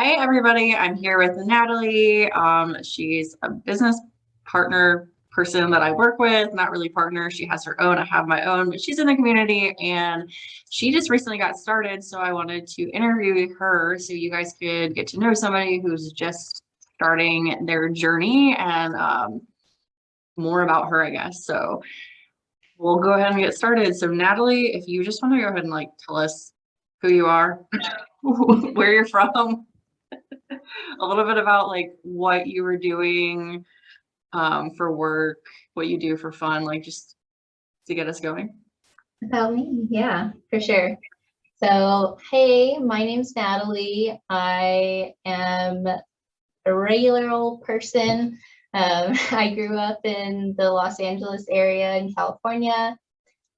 Hey everybody, I'm here with Natalie. She's a business partner person that I work with, not really partner. She has her own, I have my own, but she's in the community and she just recently got started. So I wanted to interview her so you guys could get to know somebody who's just starting their journey and more about her, I guess. So we'll go ahead and get started. So Natalie, if you just want to go ahead and tell us who you are, where you're from, a little bit about what you were doing for work, what you do for fun, just to get us going. About me? Yeah, for sure. So, hey, my name's Natalie. I am a regular old person. I grew up in the Los Angeles area in California.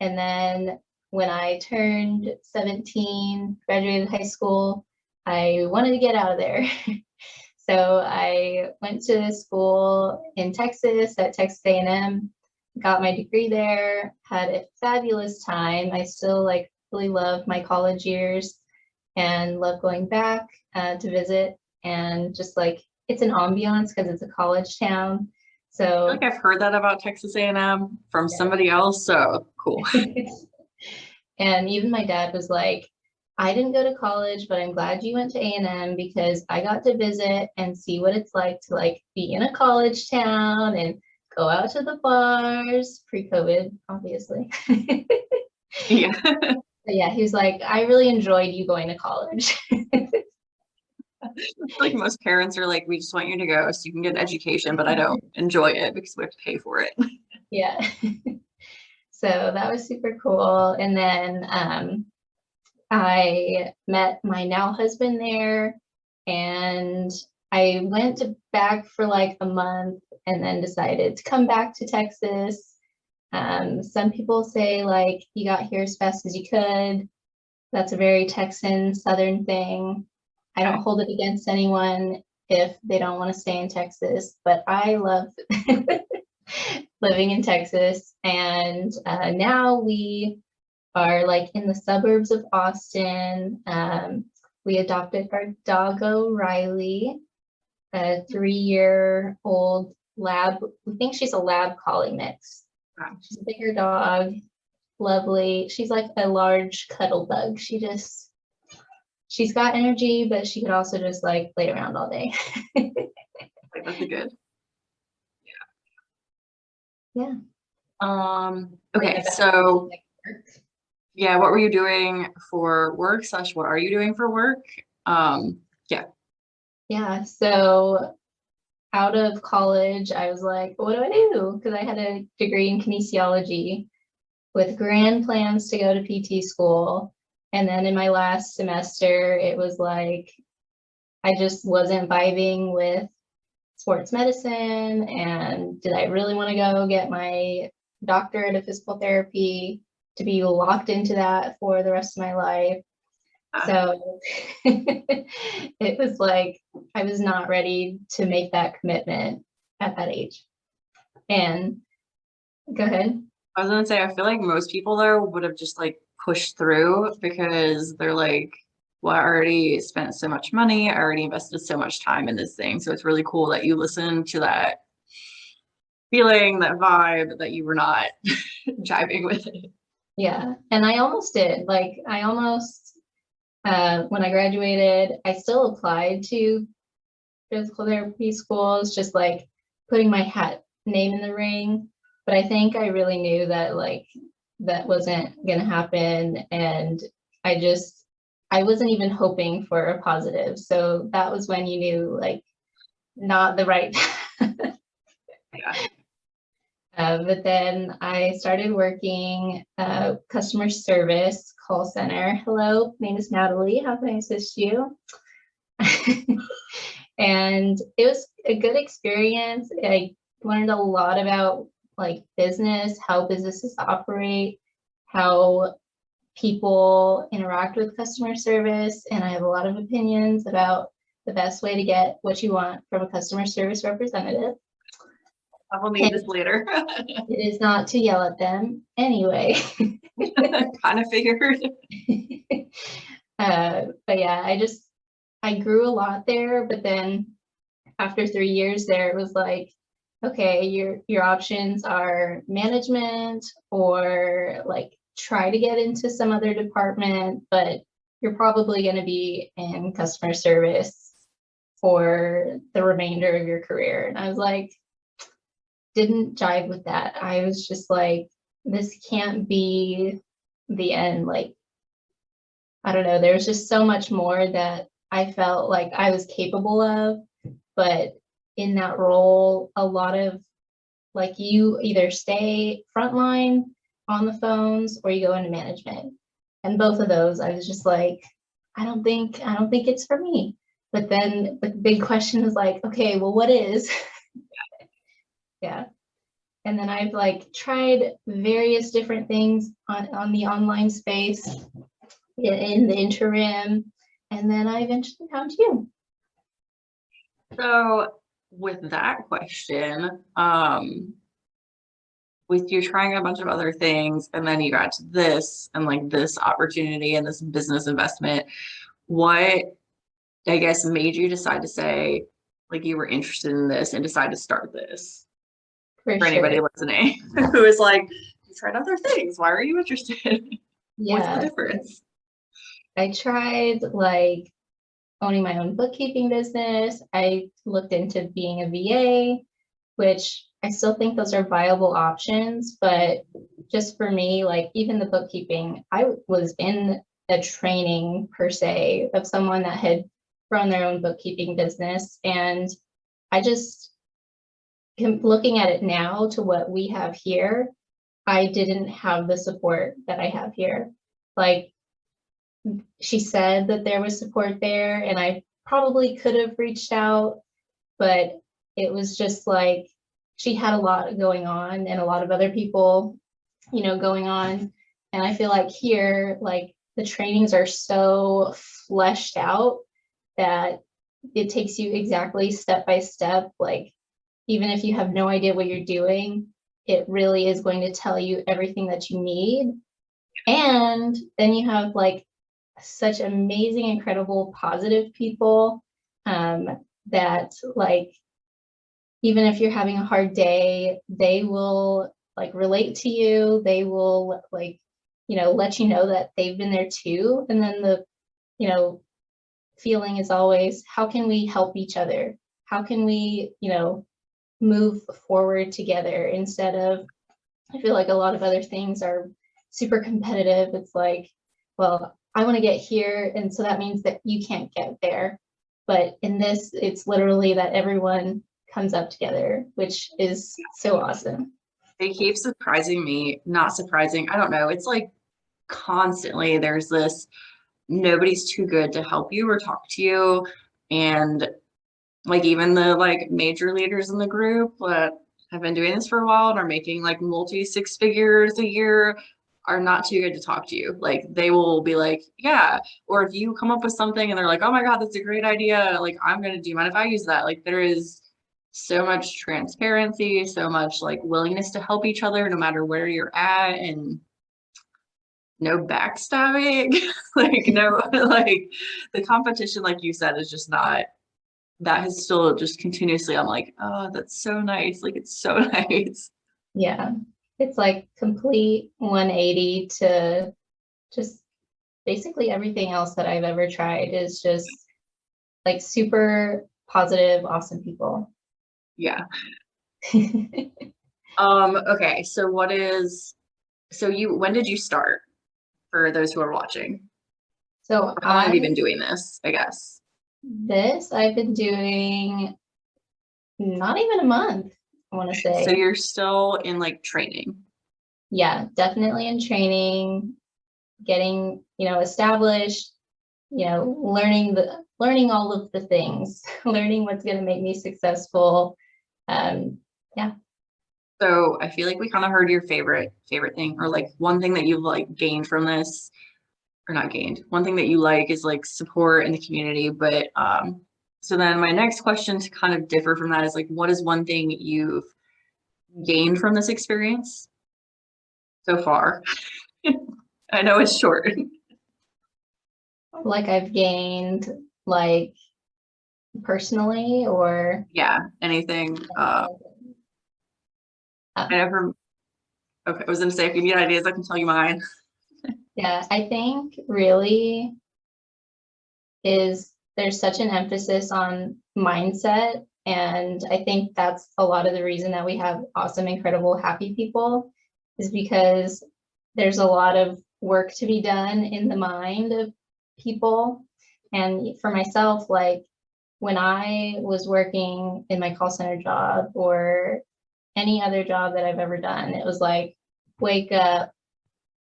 And then when I turned 17, graduated high school, I wanted to get out of there. So I went to school in Texas at Texas A&M, got my degree there, had a fabulous time. I still really love my college years and love going back to visit, and just it's an ambiance because it's a college town. I feel So like I've heard that about Texas A&M from somebody else, so cool. and even my dad was like, I didn't go to college, but I'm glad you went to A&M because I got to visit and see what it's like to be in a college town and go out to the bars, pre-COVID, obviously. Yeah. But yeah, he was like, I really enjoyed you going to college. Like most parents are like, we just want you to go so you can get an education, but I don't enjoy it because we have to pay for it. Yeah. So that was super cool. And then I met my now husband there, and I went back for a month and then decided to come back to Texas. Some people say you got here as fast as you could. That's a very Texan Southern thing. I don't hold it against anyone if they don't want to stay in Texas, but I love living in Texas. And now we are in the suburbs of Austin. We adopted our doggo, Riley, a 3-year-old lab. We think she's a lab collie mix. She's a bigger dog, lovely. She's like a large cuddle bug. She's got energy, but she could also just play around all day. That's a good. Yeah. Okay, so yeah, what were you doing for work / what are you doing for work? Yeah, so out of college, I was like, what do I do? Because I had a degree in kinesiology with grand plans to go to PT school. And then in my last semester, it was I just wasn't vibing with sports medicine. And did I really want to go get my doctorate of physical therapy to be locked into that for the rest of my life? So it was I was not ready to make that commitment at that age. And go ahead. I was gonna say, I feel like most people though would have just pushed through because they're like, well, I already spent so much money, I already invested so much time in this thing. So it's really cool that you listened to that feeling, that vibe, that you were not jiving with it. Yeah. And I almost did. I almost, when I graduated, I still applied to physical therapy schools, just putting my name in the ring. But I think I really knew that that wasn't gonna happen. And I wasn't even hoping for a positive. So that was when you knew not the right. Yeah. But then I started working customer service call center. Hello, my name is Natalie. How can I assist you? And it was a good experience. I learned a lot about business, how businesses operate, how people interact with customer service, and I have a lot of opinions about the best way to get what you want from a customer service representative. I will need this later. It is not to yell at them anyway. Kind of figured. But yeah, I grew a lot there, but then after 3 years there, it was like, okay, your options are management or like try to get into some other department, but you're probably going to be in customer service for the remainder of your career. And I was like, didn't jive with that. I was just like, this can't be the end. Like, I don't know, there was just so much more that I felt like I was capable of, but in that role, a lot of like you either stay frontline on the phones or you go into management. And both of those, I was just like, I don't think it's for me. But then the big question is like, okay, well, what is? Yeah. And then I've like tried various different things on the online space in the interim. And then I eventually found you. So with that question, with you trying a bunch of other things and then you got to this and like this opportunity and this business investment, what I guess made you decide to say like you were interested in this and decide to start this? For For anybody sure. listening who is like, you tried other things. Why are you interested? What's the Yeah. difference? I tried like owning my own bookkeeping business. I looked into being a VA, which I still think those are viable options, but just for me, like even the bookkeeping, I was in a training per se of someone that had run their own bookkeeping business. And I just, looking at it now to what we have here, I didn't have the support that I have here. Like she said that there was support there, and I probably could have reached out, but it was just like she had a lot going on and a lot of other people, going on. And I feel like here, like the trainings are so fleshed out that it takes you exactly step by step. Like, even if you have no idea what you're doing, it really is going to tell you everything that you need. And then you have like such amazing, incredible, positive people that like even if you're having a hard day, they will like relate to you. They will like, let you know that they've been there too. And then the, you know, feeling is always, how can we help each other? How can we, move forward together instead of, I feel like a lot of other things are super competitive. It's like, well, I want to get here. And so that means that you can't get there. But in this, it's literally that everyone comes up together, which is so awesome. They keep surprising me, not surprising. I don't know. It's like constantly there's this nobody's too good to help you or talk to you. And like even the like major leaders in the group that have been doing this for a while and are making like multi six figures a year are not too good to talk to you. Like they will be like, yeah. Or if you come up with something and they're like, oh my God, that's a great idea. Like I'm gonna do you mind if I use that? Like there is so much transparency, so much like willingness to help each other no matter where you're at and no backstabbing. Like no like the competition, like you said, is just not that has still just continuously, I'm like, oh, that's so nice. Like, it's so nice. Yeah. It's like complete 180 to just basically everything else that I've ever tried is just like super positive, awesome people. Yeah. Okay. So when did you start for those who are watching? So Or how long have you been doing this, I guess? I've been doing not even a month, I want to So say. you're still in like training. Yeah, definitely in training, getting, established, learning all of the things, learning what's going to make me successful. Yeah. So I feel like we kind of heard your favorite thing, or like one thing that you've like gained from this, or not gained. One thing that you like is like support in the community. But so then my next question to kind of differ from that is like, what is one thing you've gained from this experience so far? I know it's short. Like I've gained like personally or? Yeah, anything. I never, okay, I was gonna say, if you need ideas, I can tell you mine. Yeah, I think really there's such an emphasis on mindset. And I think that's a lot of the reason that we have awesome, incredible, happy people is because there's a lot of work to be done in the mind of people. And for myself, like when I was working in my call center job or any other job that I've ever done, it was like, wake up,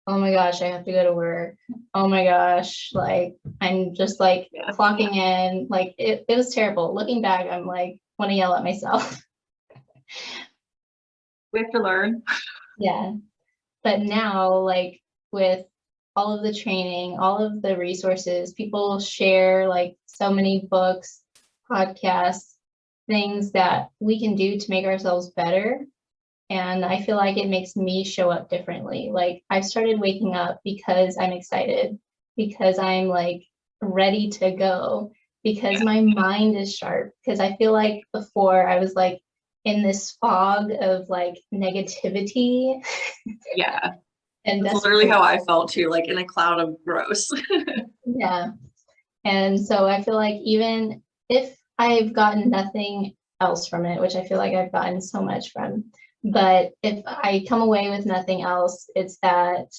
oh my gosh, I have to go to work. Oh my gosh, like I'm just like clocking in. Like it was terrible. Looking back, I'm like want to yell at myself. We have to learn. Yeah. But now, like with all of the training, all of the resources, people share like so many books, podcasts, things that we can do to make ourselves better. And I feel like it makes me show up differently. Like I've started waking up because I'm excited, because I'm like ready to go, because my mind is sharp. Because I feel like before I was like in this fog of like negativity. Yeah. And that's literally how I felt too, like in a cloud of gross. Yeah. And so I feel like even if I've gotten nothing else from it, which I feel like I've gotten so much from, but if I come away with nothing else, it's that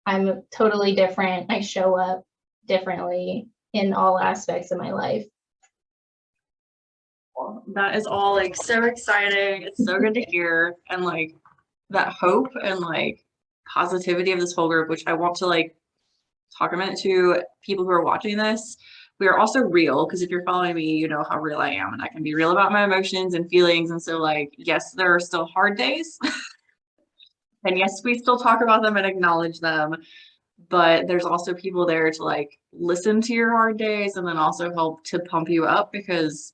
I'm totally different. I show up differently in all aspects of my life. That is all like so exciting. It's so good to hear. And like that hope and like positivity of this whole group, which I want to like talk a minute to people who are watching this. We are also real, because if you're following me, you know how real I am, and I can be real about my emotions and feelings. And so like, yes, there are still hard days. And yes, we still talk about them and acknowledge them, but there's also people there to like listen to your hard days and then also help to pump you up, because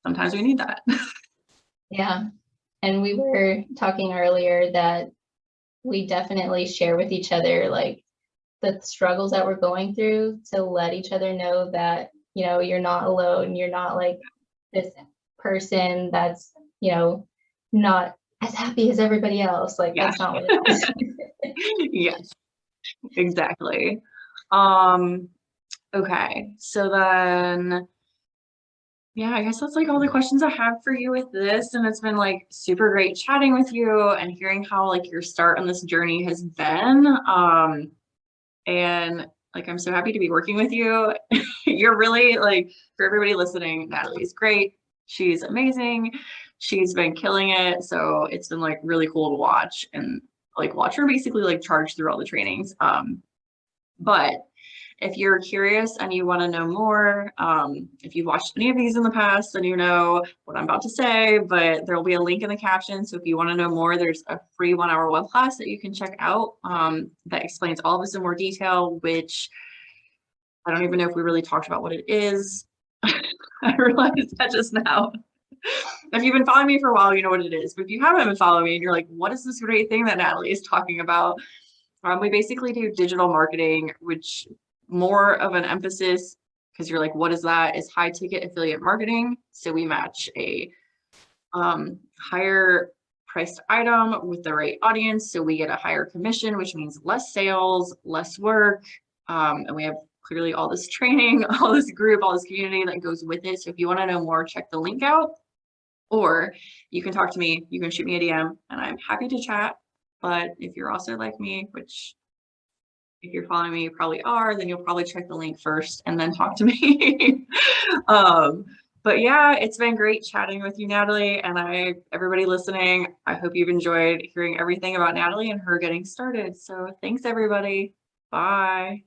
sometimes we need that. Yeah. And we were talking earlier that we definitely share with each other like the struggles that we're going through to let each other know that, you know, you're not alone. You're not like this person that's, you know, not as happy as everybody else. Like that's not what it is. Yes, exactly. Okay, so then yeah, I guess that's like all the questions I have for you with this. And it's been like super great chatting with you and hearing how like your start on this journey has been. And like I'm so happy to be working with you. You're really like, for everybody listening, Natalie's great. She's amazing. She's been killing it. So it's been like really cool to watch and like watch her basically like charge through all the trainings. But if you're curious and you want to know more, if you've watched any of these in the past, then you know what I'm about to say, but there will be a link in the caption. So if you want to know more, there's a free 1-hour web class that you can check out that explains all of this in more detail, which I don't even know if we really talked about what it is. I realized that just now. If you've been following me for a while, you know what it is. But if you haven't been following me and you're like, what is this great thing that Natalie is talking about? We basically do digital marketing, which more of an emphasis, because you're like, what is that? Is high ticket affiliate marketing. So we match a higher priced item with the right audience. So we get a higher commission, which means less sales, less work. And we have clearly all this training, all this group, all this community that goes with it. So if you want to know more, check the link out, or you can talk to me. You can shoot me a DM and I'm happy to chat. But if you're also like me, which if you're following me, you probably are, then you'll probably check the link first and then talk to me. But yeah, it's been great chatting with you, Natalie, and everybody listening, I hope you've enjoyed hearing everything about Natalie and her getting started. So thanks, everybody. Bye.